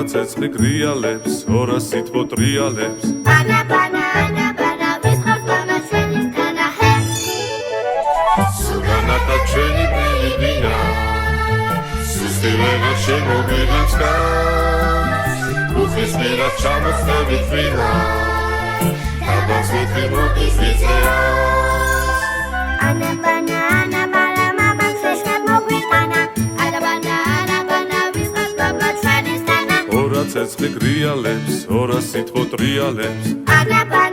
ორა ცეცხლი გრიალებს, ორა სითბო ტრიალებს. Ana bana, ვისხავს მამა ჩვენისთანა ჰე. სულანათა ჩვენი ბილინა, სუსტივენა შემოგვიგვიწყდა, უხის მერად ჩამოხდებით ვინა, დაბას ვიტყვი მოგის ვიწერას. Ana bana, მამა ჩვენს მოგვიტანა. Ana bana, ვისხავს მამა ჩვენისთანა. ორა ცეცხლი გრიალებს, ორა სითბო ტრიალებს. Ana bana